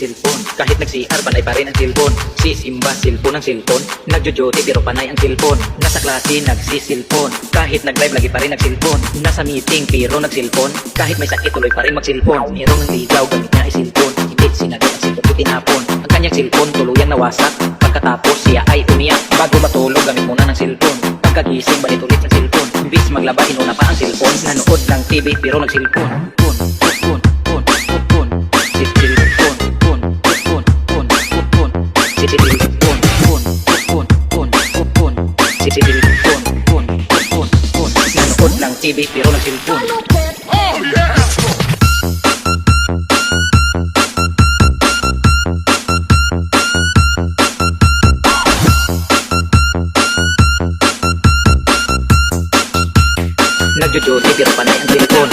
nagsisilpon, kahit nag-CR panay pa rin ang silpon. Sisimba, silpon ang silpon, nagjo-joty pero panay ang silpon. Nasa klase nagsisilpon, kahit nag-live lagi pa rin nagsilpon. Nasa meeting pero nagsilpon, kahit may sakit tuloy pa rin magsilpon. Merong ang ligaw, gamit niya ay silpon, hindi sinagot ang silpon ko tinapon. Ang kanyang silpon tuluyang nawasak, pagkatapos siya ay umiyak. Bago matulog gamit muna ng silpon, pagkagising balik ulit ng silpon. Imbis maglaba inuna pa ang silpon, nanood ng TV pero nagsilpon. Nanood ng TV pero nagsilpon. Oh yeah! Nagjo-joty pero panay ang silpon.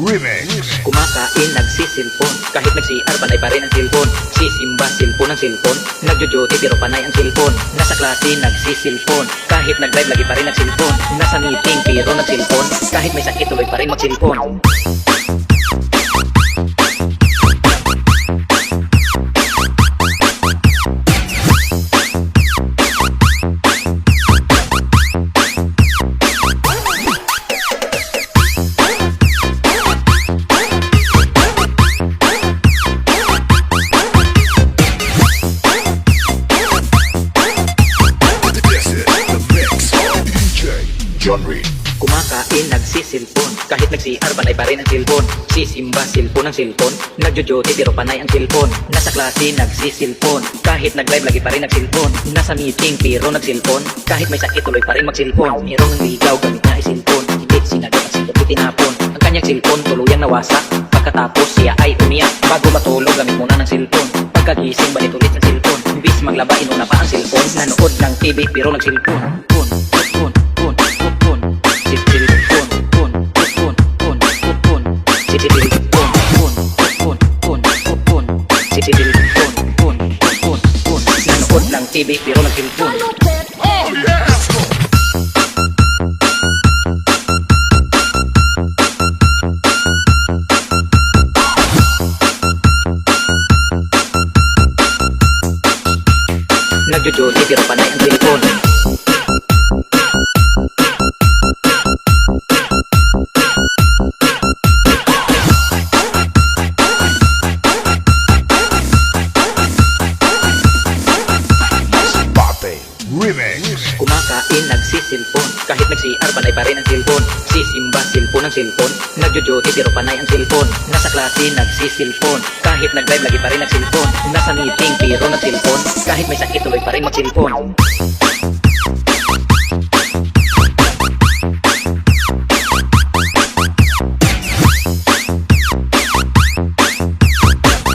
Remix. Kumakain, nagsisilpon, kahit nag-CR panay pa rin ang silpon. Sisimba, silpon ang silpon, nagjo-joty pero panay ang silpon. Nasa klase nagsisilpon, kahit nag-live lagi pa rin nagsilpon. Nasa meeting pero nagsilpon, kahit may sakit tuloy pa rin magsilpon. Kumakain, nagsisilpon, kahit nag-CR panay pa rin ang silpon. Sisimba, silpon ang silpon, nagjo-joty pero panay ang silpon. Nasa klase nagsisilpon, kahit nag-live lagi pa rin nagsilpon. Nasa meeting pero nagsilpon, kahit may sakit tuloy pa rin magsilpon. Merong ang ligaw, gamit niya ay silpon, hindi sinagot ang silpon ko tinapon. Ang kanyang silpon tuluyang nawasak, pagkatapos siya ay umiyak. Bago matulog gamit muna ng silpon, pagkagising balik ulit ng silpon. Imbis maglaba inuna pa ang silpon, nanood ng TV pero nagsilpon. Nanood ng TV pero nagsilpon. Oh yeah! Nagjo-joty pero panay ang silpon. Remix. Kumakain, nagsisilpon, kahit nag-CR panay pa rin ang silpon. Sisimba, silpon ang silpon, nagjo-joty pero panay ang silpon. Nasa klase nagsisilpon, kahit nag-live lagi pa rin nagsilpon. Nasa meeting pero nagsilpon, kahit may sakit tuloy pa rin magsilpon.